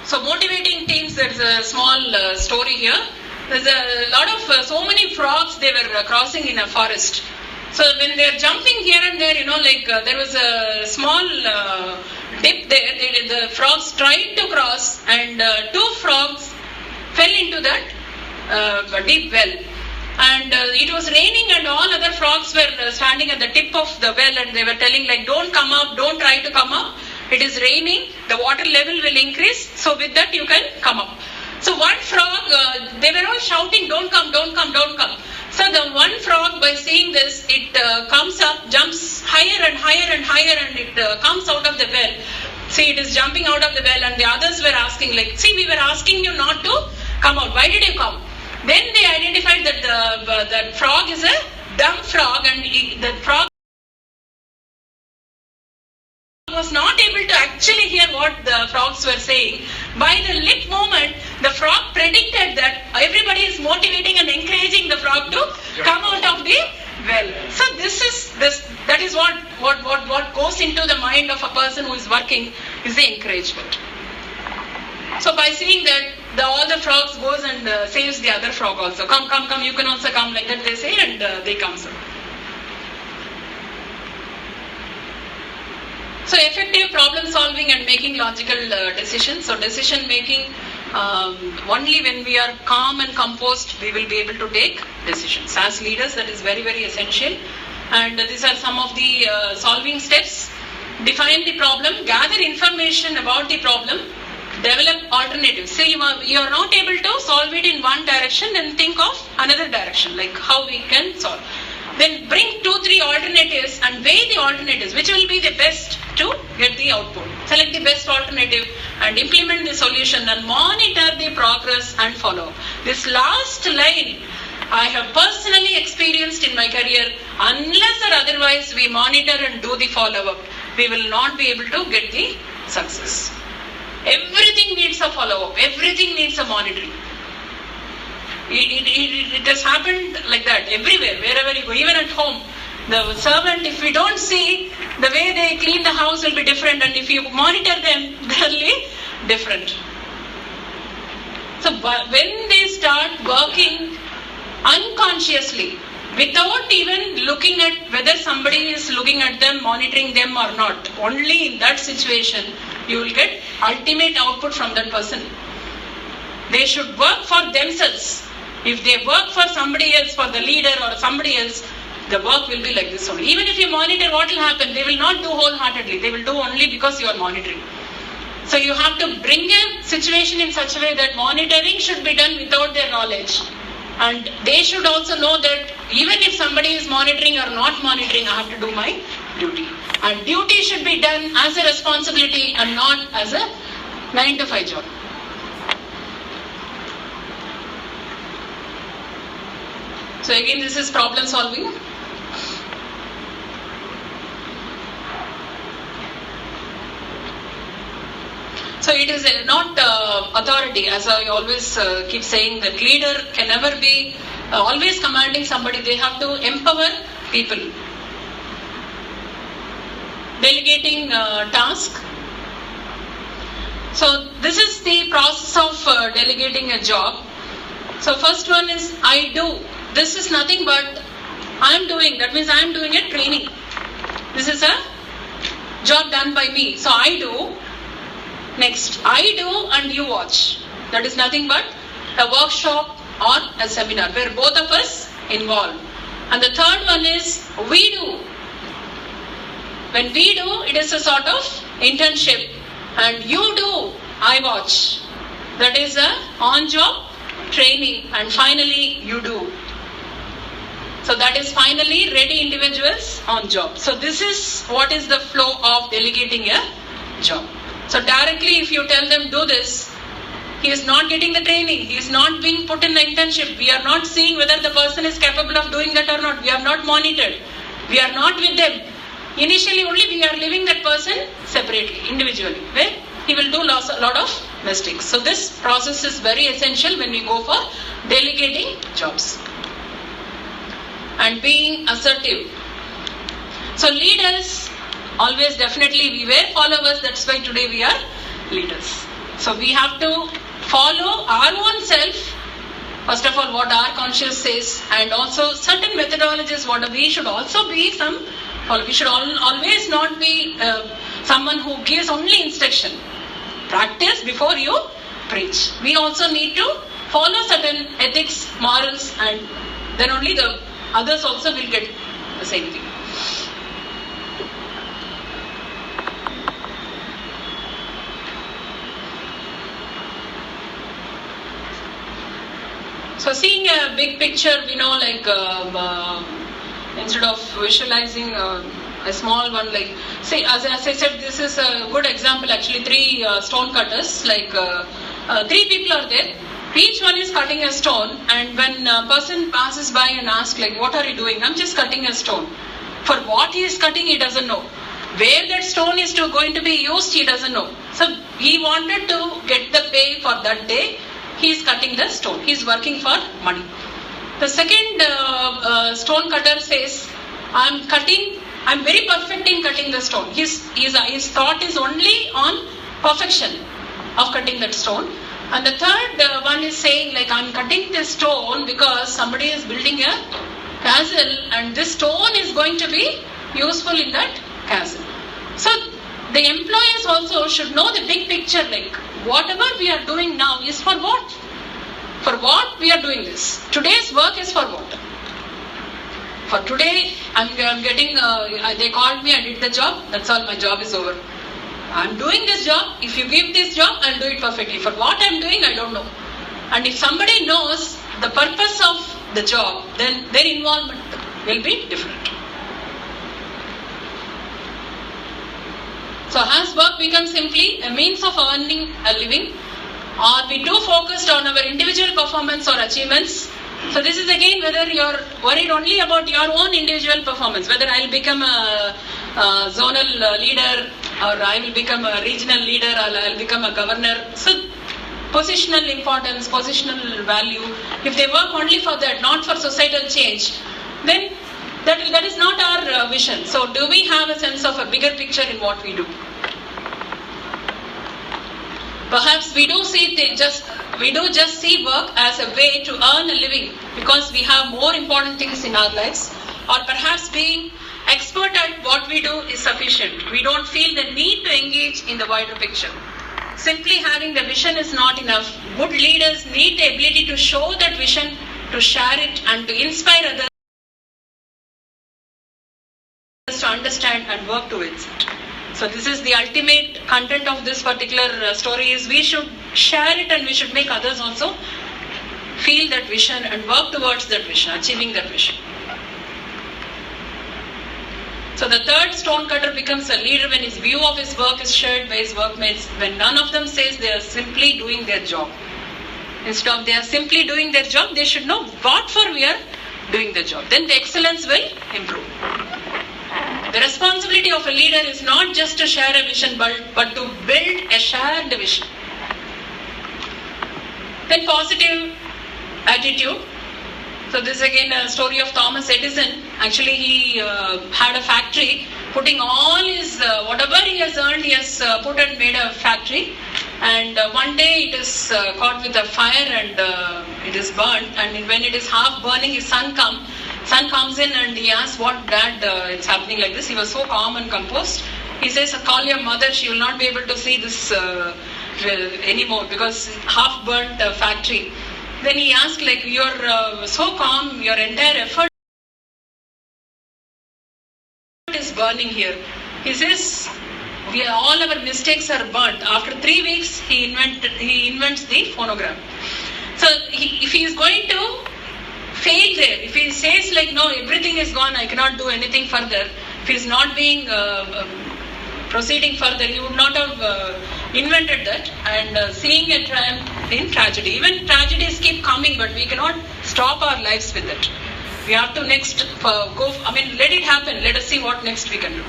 So motivating teams, there's a small story here. There's a lot of, so many frogs, they were crossing in a forest. So when they're jumping here and there, there was a small dip there. The frogs tried to cross, and 2 frogs fell into that deep well. And it was raining, and all other frogs were standing at the tip of the well, and they were telling don't come up, don't try to come up. It is raining, the water level will increase, so with that you can come up. So one frog, they were all shouting, don't come, don't come, don't come. So the one frog, by saying this, it comes up, jumps higher and higher and higher, and it comes out of the well. See, it is jumping out of the well, and the others were asking, see, we were asking you not to come out. Why did you come? Then they identified that that frog is a dumb frog, and the frog was not able to actually hear what the frogs were saying. By the lip movement, the frog predicted that everybody is motivating and encouraging the frog to come out of the well. So that is what goes into the mind of a person who is working, is the encouragement. So by seeing that, all the frogs goes and saves the other frog also. Come, come, come, you can also come, like that they say, and they come. So effective problem solving and making logical decisions. So decision making, only when we are calm and composed, we will be able to take decisions. As leaders, that is very, very essential. And these are some of the solving steps. Define the problem, gather information about the problem, develop alternatives. Say you are not able to solve it in one direction, then think of another direction, like how we can solve. Then bring 2-3 alternatives and weigh the alternatives, which will be the best to get the output. Select the best alternative and implement the solution, and monitor the progress and follow. This last line I have personally experienced in my career. Unless or otherwise we monitor and do the follow-up, we will not be able to get the success. Everything needs a follow-up. Everything needs a monitoring. It has happened like that everywhere, wherever you go, even at home. The servant, if we don't see, the way they clean the house will be different, and if you monitor them, they'll be different. So when they start working unconsciously, without even looking at whether somebody is looking at them, monitoring them or not, only in that situation, you will get ultimate output from that person. They should work for themselves. If they work for somebody else, for the leader or somebody else, the work will be like this only. Even if you monitor, what will happen? They will not do wholeheartedly. They will do only because you are monitoring. So you have to bring a situation in such a way that monitoring should be done without their knowledge. And they should also know that even if somebody is monitoring or not monitoring, I have to do my duty. And duty should be done as a responsibility and not as a 9-to-5 job. So again, this is problem solving. So it is not authority, as I always keep saying, that leader can never be always commanding somebody. They have to empower people. Delegating task. So this is the process of delegating a job. So first one is I do. This is nothing but I am doing. That means I am doing a training. This is a job done by me. So I do. Next, I do and you watch. That is nothing but a workshop or a seminar where both of us involved. And the third one is we do. When we do, it is a sort of internship. And you do, I watch. That is a on-job training. And finally, you do. So that is finally ready individuals on job. So this is what is the flow of delegating a job. So directly if you tell them do this, he is not getting the training. He is not being put in the internship. We are not seeing whether the person is capable of doing that or not. We have not monitored. We are not with them. Initially only we are leaving that person separately, individually, where he will do a lot of mistakes. So this process is very essential when we go for delegating jobs. And being assertive. So leaders, always definitely we were followers, that's why today we are leaders. So we have to follow our own self. First of all, what our conscience says, and also certain methodologies, what we should also be we should always not be someone who gives only instruction. Practice before you preach. We also need to follow certain ethics, morals, and then only the others also will get the same thing. So seeing a big picture, instead of visualizing a small one, say, as I said, this is a good example actually. 3 stone cutters, 3 people are there. Each one is cutting a stone, and when a person passes by and asks, what are you doing? I'm just cutting a stone. For what he is cutting, he doesn't know. Where that stone is going to be used, he doesn't know. So he wanted to get the pay for that day. He is cutting the stone. He is working for money. The second stone cutter says, I'm very perfect in cutting the stone. His thought is only on perfection of cutting that stone. And the third one is saying, I'm cutting this stone because somebody is building a castle and this stone is going to be useful in that castle. So the employees also should know the big picture, whatever we are doing now is for what? For what we are doing this? Today's work is for what? For today, I'm getting, they called me, I did the job, that's all, my job is over. I'm doing this job, if you give this job, I'll do it perfectly. For what I'm doing, I don't know. And if somebody knows the purpose of the job, then their involvement will be different. So has work become simply a means of earning a living? Or we too focused on our individual performance or achievements? So this is again whether you're worried only about your own individual performance, whether I'll become a zonal leader or I will become a regional leader or I'll become a governor. So positional importance, positional value, if they work only for that, not for societal change, then that is not our vision. So do we have a sense of a bigger picture in what we do? Perhaps we do just see work as a way to earn a living because we have more important things in our lives, or perhaps being expert at what we do is sufficient. We don't feel the need to engage in the wider picture. Simply having the vision is not enough. Good leaders need the ability to show that vision, to share it, and to inspire others to understand and work towards it. So this is the ultimate content of this particular story is we should share it and we should make others also feel that vision and work towards that vision, achieving that vision. So the third stonecutter becomes a leader when his view of his work is shared by his workmates, when none of them says they are simply doing their job. Instead of they are simply doing their job, they should know what for we are doing the job. Then the excellence will improve. The responsibility of a leader is not just to share a vision, but to build a shared vision. Then positive attitude. So this is again a story of Thomas Edison. Actually, he had a factory, putting all his, whatever he has earned, he has put and made a factory. And one day it is caught with a fire and it is burnt. And when it is half burning, his son comes in and he asks, what dad, it's happening like this. He was so calm and composed. He says, call your mother, she will not be able to see this anymore because half burnt factory. Then he asked, you're so calm, your entire effort is burning here. He says, all our mistakes are burnt. After 3 weeks, he invents the phonograph. So if he is going to fail there, if he says no, everything is gone, I cannot do anything further, if he is not being proceeding further, he would not have invented that. And seeing a triumph in tragedy. Even tragedies keep coming, but we cannot stop our lives with it. We have to next let it happen. Let us see what next we can do.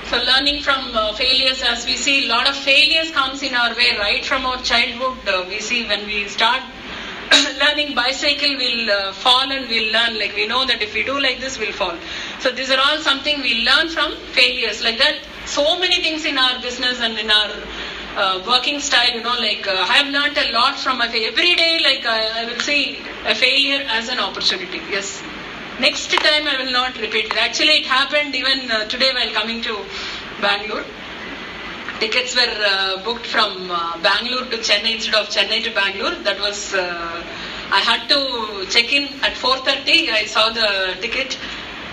So learning from failures, as we see, a lot of failures comes in our way right from our childhood. We see when we start learning bicycle, we'll fall and we'll learn. We know that if we do like this, we'll fall. So these are all something we learn from failures. Like that, so many things in our business and in our working style, I have learnt a lot from my failure. Every day, I will see a failure as an opportunity. Yes. Next time I will not repeat it. Actually, it happened even today while coming to Bangalore. Tickets were booked from Bangalore to Chennai instead of Chennai to Bangalore. That was, I had to check in at 4:30. I saw the ticket.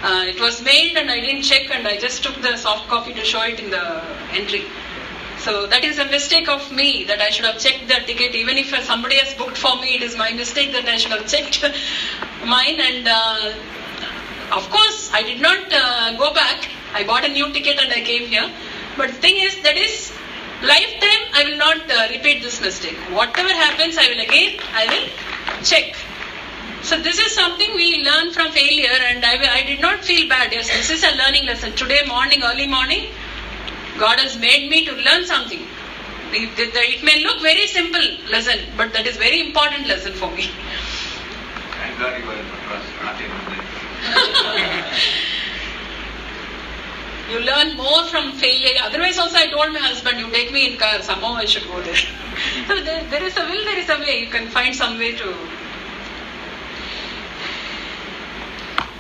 It was mailed and I didn't check, and I just took the soft copy to show it in the entry. So that is a mistake of me, that I should have checked the ticket. Even if somebody has booked for me, it is my mistake that I should have checked mine. And of course, I did not go back. I bought a new ticket and I came here. But the thing is, that is lifetime, I will not repeat this mistake. Whatever happens, I will check. So this is something we learn from failure, and I did not feel bad. Yes, this is a learning lesson. Today morning, early morning, God has made me to learn something. It may look very simple lesson, but that is very important lesson for me. Thank God you were not in You learn more from failure. Otherwise also I told my husband, you take me in car, somehow I should go there. So there is a will, there is a way. You can find some way to...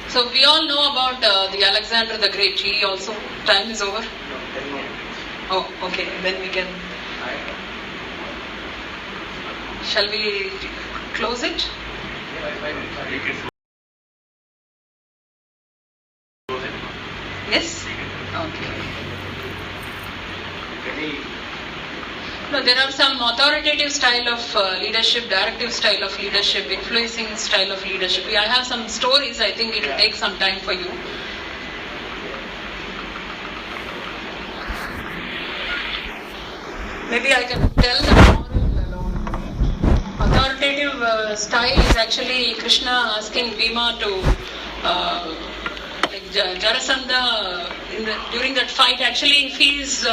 So we all know about the Alexander the Great. He also, time is over. Oh, okay. Then we can... Shall we close it? Yes? Okay. No, there are some authoritative style of leadership, directive style of leadership, influencing style of leadership. I have some stories. I think it will take some time for you. Maybe I can tell the authoritative style is actually Krishna asking Bhima to Jarasandha during that fight. Actually, if he is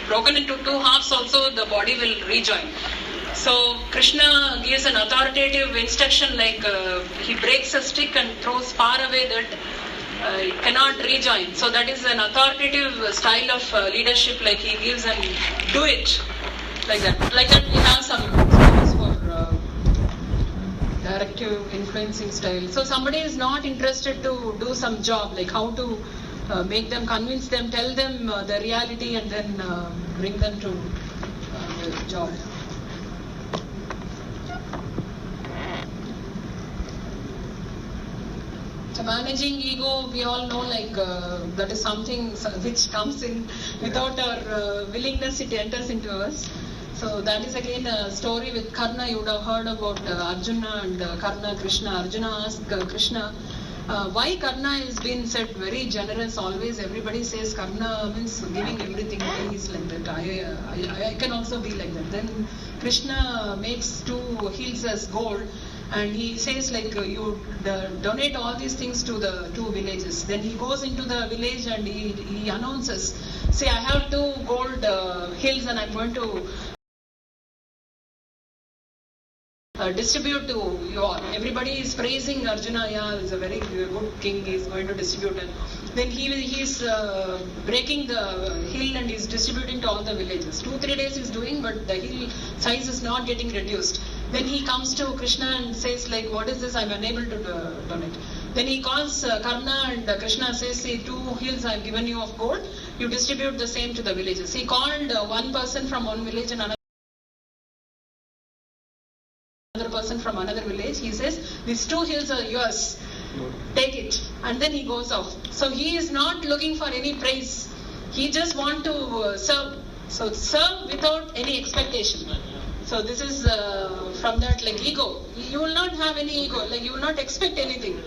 broken into two halves, also the body will rejoin. So Krishna gives an authoritative instruction, like he breaks a stick and throws far away that it cannot rejoin. So that is an authoritative style of leadership, like he gives and do it like that. Like that we have some stories for directive influencing style. So somebody is not interested to do some job, like how to make them, convince them, tell them the reality, and then bring them to the job. So managing ego, we all know, like that is something which comes in without our willingness, it enters into us. So that is again a story with Karna. You would have heard about Arjuna and Karna, Krishna. Arjuna asked Krishna, why Karna is been said very generous always. Everybody says Karna means giving everything. He is like that. I can also be like that. Then Krishna makes two hills as gold, and he says, like, you donate all these things to the two villages. Then he goes into the village and he announces, say, I have two gold hills and I'm going to distribute to you all. Everybody is praising Arjuna. Yeah, he's a very good king. He's going to distribute. And then he's breaking the hill and he's distributing to all the villages. 2-3 days he's doing, but the hill size is not getting reduced. Then he comes to Krishna and says, like, what is this? I'm unable to donate. Then he calls Karna, and Krishna says, see, 2 hills I've given you of gold. You distribute the same to the villages. He called one person from one village and another person from another village. He says, these 2 hills are yours. Take it. And then he goes off. So he is not looking for any praise. He just wants to serve. So serve without any expectation. So this is from that, like, ego. You will not have any ego, like you will not expect anything.